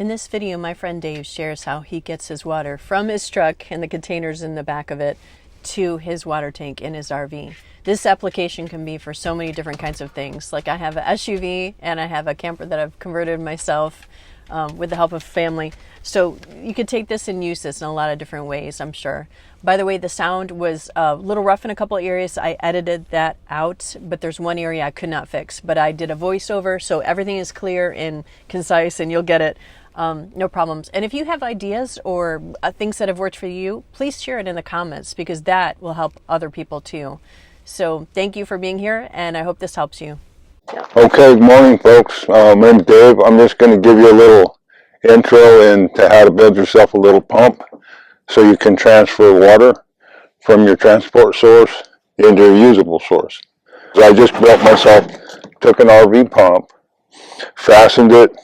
In this video, my friend Dave shares how he gets his water from his truck and the containers in the back of it to his water tank in his RV. This application can be for so many different kinds of things. Like I have an SUV and I have a camper that I've converted myself with the help of family. So you could take this and use this in a lot of different ways, I'm sure. By the way, the sound was a little rough in a couple of areas. I edited that out, but there's one area I could not fix. But I did a voiceover, so everything is clear and concise and you'll get it. No problems. And if you have ideas or things that have worked for you, please share it in the comments because that will help other people too. So thank you for being here, and I hope this helps you. Okay, good morning, folks. My name's Dave. I'm just going to give you a little intro into how to build yourself a little pump so you can transfer water from your transport source into a usable source. So I just built myself, took an RV pump, fastened it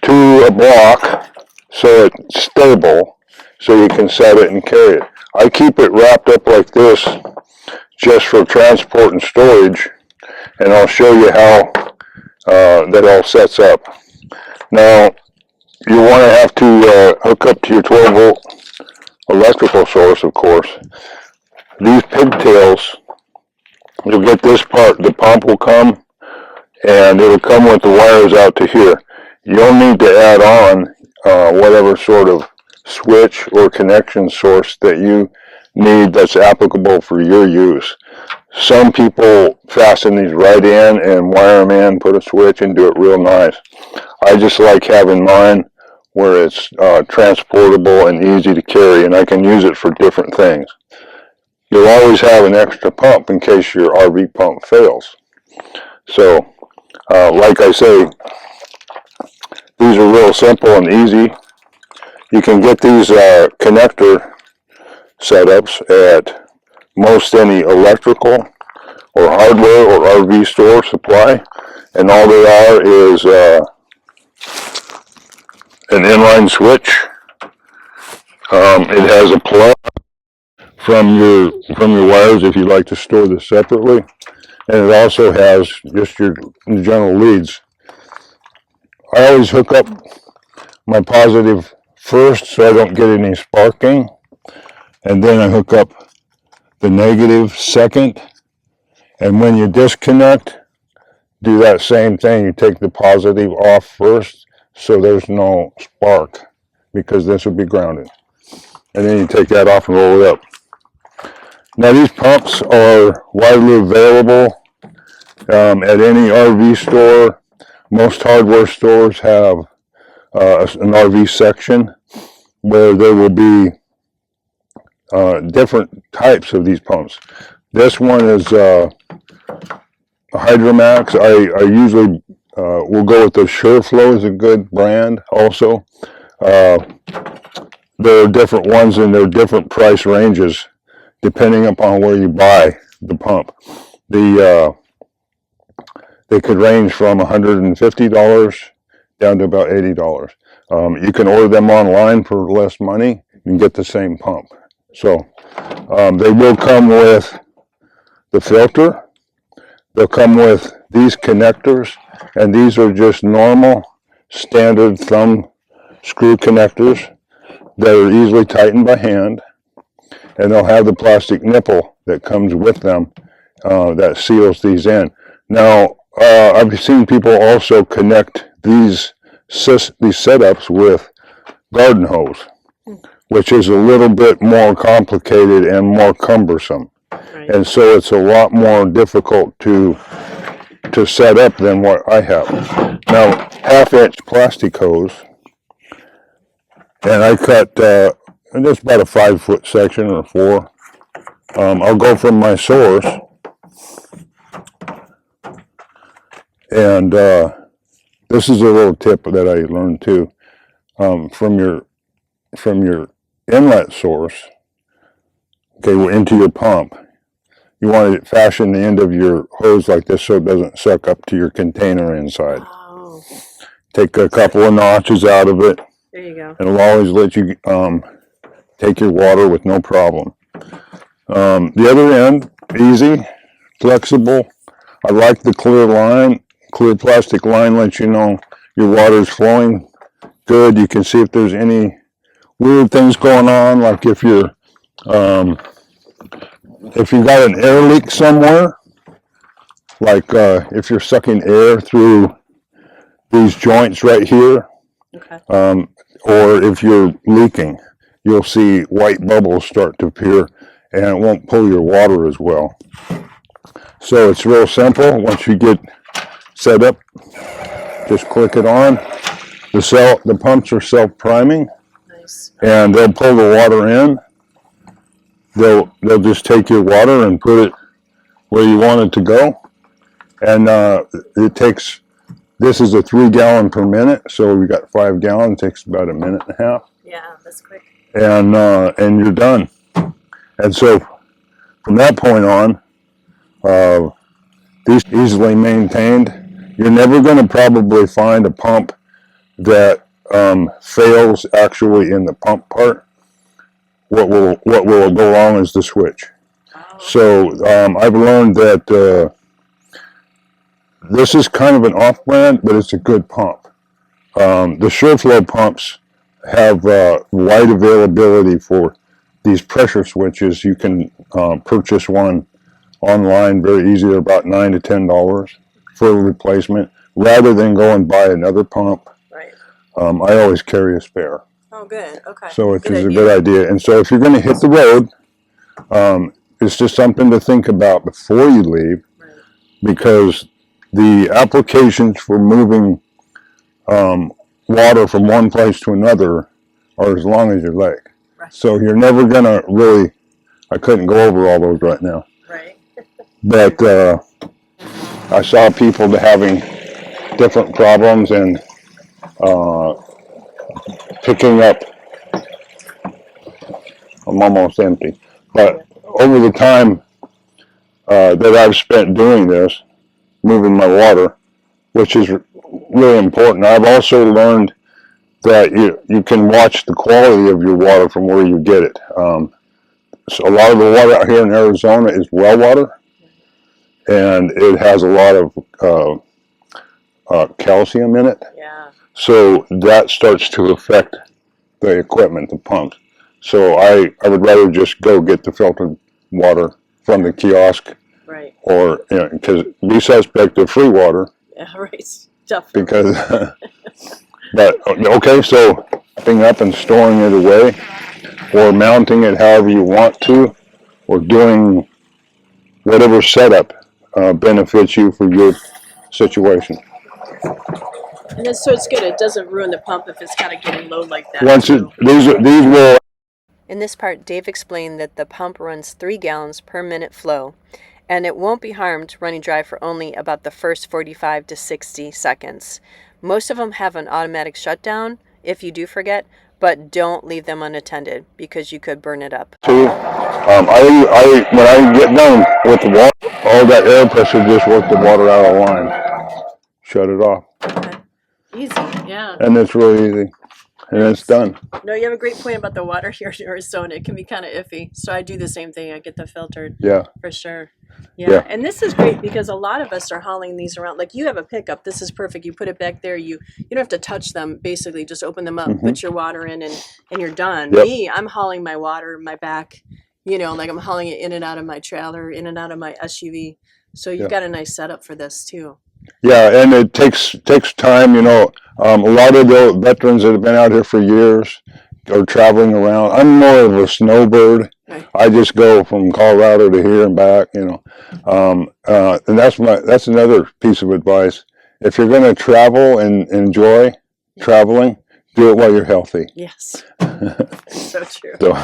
to a block so it's stable so you can set it and carry it. I keep it wrapped up like this just for transport and storage, and I'll show you how that all sets up. Now, you want to have to hook up to your 12-volt electrical source, of course. These pigtails, you'll get this part, the pump will come, and it'll come with the wires out to here. You'll need to add on whatever sort of switch or connection source that you need that's applicable for your use. Some people fasten these right in and wire them in, put a switch and do it real nice. I just like having mine where it's transportable and easy to carry, and I can use it for different things. You'll always have an extra pump in case your RV pump fails. So, like I say, these are real simple and easy. You can get these connector setups at most any electrical or hardware or RV store supply, and all they are is an inline switch. It has a plug from your wires if you'd like to store this separately, and it also has just your general leads. I always hook up my positive first so I don't get any sparking, and then I hook up the negative second, and when you disconnect, do that same thing. You take the positive off first so there's no spark because this will be grounded, and then you take that off and roll it up. Now these pumps are widely available at any RV store. Most hardware stores have an RV section where there will be different types of these pumps. This one is a Hydromax. I usually will go with the SureFlow is a good brand also. There are different ones and there are different price ranges depending upon where you buy the pump. They could range from $150 down to about $80. You can order them online for less money and get the same pump. So they will come with the filter. They'll come with these connectors, and these are just normal standard thumb screw connectors that are easily tightened by hand, and they'll have the plastic nipple that comes with them that seals these in. Now, I've seen people also connect these setups with garden hose, which is a little bit more complicated and more cumbersome. Right. And so it's a lot more difficult to set up than what I have. Now, 1/2-inch plastic hose, and I cut just about a 5-foot section or 4. I'll go from my source, and this is a little tip that I learned too. From your inlet source, okay, into your pump, you want to fashion the end of your hose like this so it doesn't suck up to your container inside. Oh. Take a couple of notches out of it. There you go. And it'll always let you take your water with no problem. The other end, easy, flexible. I like the clear line. Clear plastic line lets you know your water is flowing good. You can see if there's any weird things going on, like if you got an air leak somewhere, like if you're sucking air through these joints right here, Okay. or if you're leaking, you'll see white bubbles start to appear, and it won't pull your water as well. So it's real simple. Once you get set up, just click it on. The pumps are self-priming, Nice. and they'll pull the water in. They'll just take your water and put it where you want it to go, and it takes. This is a 3 gallon per minute, so we got 5 gallons. It takes about a minute and a half, Yeah, that's quick. and you're done. And so from that point on, these are easily maintained. You're never going to probably find a pump that fails actually in the pump part. What will go wrong is the switch. Oh. So I've learned that this is kind of an off-brand, but it's a good pump. The SureFlow pumps have wide availability for these pressure switches. You can purchase one online very easy. They're about $9 to $10 for a replacement, rather than go and buy another pump. Right. I always carry a spare. Oh, good. Okay. So it's Good a idea. good idea. And so if you're going to hit the road, it's just something to think about before you leave, Right. because the applications for moving water from one place to another are as long as your leg. Right. So you're never going to really, I couldn't go over all those right now. Right. But I saw people having different problems and picking up. I'm almost empty. But over the time that I've spent doing this, moving my water, which is really important, I've also learned that you can watch the quality of your water from where you get it. So a lot of the water out here in Arizona is well water, and it has a lot of calcium in it. Yeah. So that starts to affect the equipment, the pumps. So I would rather just go get the filtered water from the kiosk, Right. or because be suspect of free water, Yeah. Right. Definitely. because but okay, so picking up and storing it away, or mounting it however you want to, or doing whatever setup benefits you for your situation. And then, so it's good. It doesn't ruin the pump if it's kind of getting low like that. Once too. these will. In this part, Dave explained that the pump runs 3 gallons per minute flow, and it won't be harmed running dry for only about the first 45 to 60 seconds. Most of them have an automatic shutdown if you do forget, but don't leave them unattended because you could burn it up. Too. I when I get done with the water, all that air pressure just worked the water out of line. Shut it off. Okay. Easy, yeah. And it's really easy. And it's done. No, you have a great point about the water here in Arizona. It can be kind of iffy. So I do the same thing. I get the filtered. Yeah. For sure. Yeah. Yeah. And this is great because a lot of us are hauling these around. Like you have a pickup. This is perfect. You put it back there. You don't have to touch them. Basically, just open them up, put your water in, and you're done. Yep. Me, I'm hauling my water, my back. Like I'm hauling it in and out of my trailer, in and out of my SUV. So you've got a nice setup for this too. Yeah, and it takes time. A lot of the veterans that have been out here for years are traveling around. I'm more of a snowbird. Right. I just go from Colorado to here and back. And that's another piece of advice. If you're going to travel and enjoy traveling, do it while you're healthy. Yes. So true. So,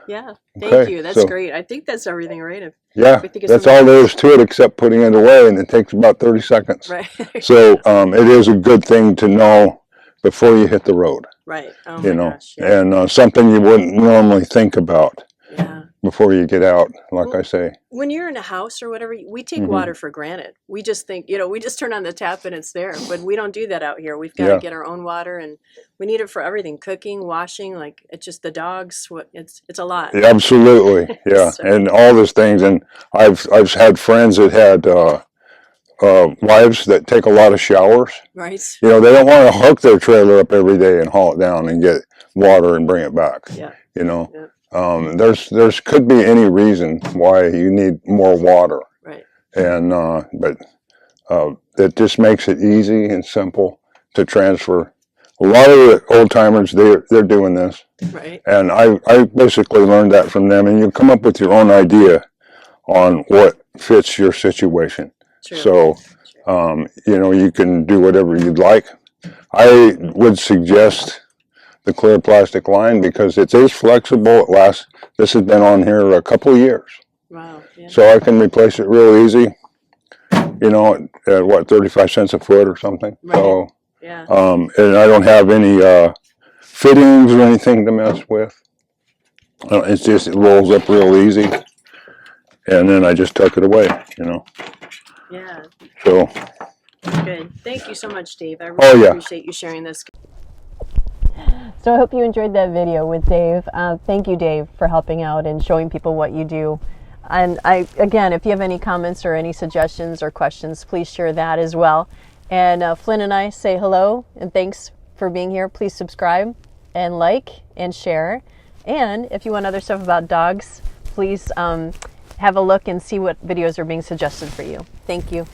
Yeah. Thank okay, you. That's so- great. I think that's everything, right? yeah, We think it's that's something- all there is to it except putting it away, and it takes about 30 seconds. Right. So it is a good thing to know before you hit the road. Right. Oh my gosh. Yeah. And something you wouldn't normally think about Yeah. before you get out, like I say. When you're in a house or whatever, we take Mhm. water for granted. We just think, we just turn on the tap and it's there. But we don't do that out here. We've got to Yeah. get our own water, and we need it for everything: cooking, washing. Like it's just the dogs. It's a lot. Yeah, absolutely, yeah, So- and all those things. And I've had friends that had wives that take a lot of showers. Right. You know, they don't want to hook their trailer up every day and haul it down and get water and bring it back. Yeah. You know, Yeah. there's could be any reason why you need more water. Right. And but it just makes it easy and simple to transfer. A lot of the old timers, they're doing this, Right. and I basically learned that from them. And you come up with your own idea on what fits your situation. True. So you know, you can do whatever you'd like. I would suggest the clear plastic line because it is flexible. It lasts. This has been on here a couple of years. Wow. Yeah. So I can replace it real easy. You know, at what, 35 cents a foot or something. Right. So, Yeah. and I don't have any fittings or anything to mess with. It's just, it rolls up real easy. And then I just tuck it away, you know. Yeah. So. Good. Thank you so much, Dave. I really appreciate you sharing this. So I hope you enjoyed that video with Dave. Thank you, Dave, for helping out and showing people what you do. And again, if you have any comments or any suggestions or questions, please share that as well. And Flynn and I say hello and thanks for being here. Please subscribe and like and share. And if you want other stuff about dogs, please have a look and see what videos are being suggested for you. Thank you.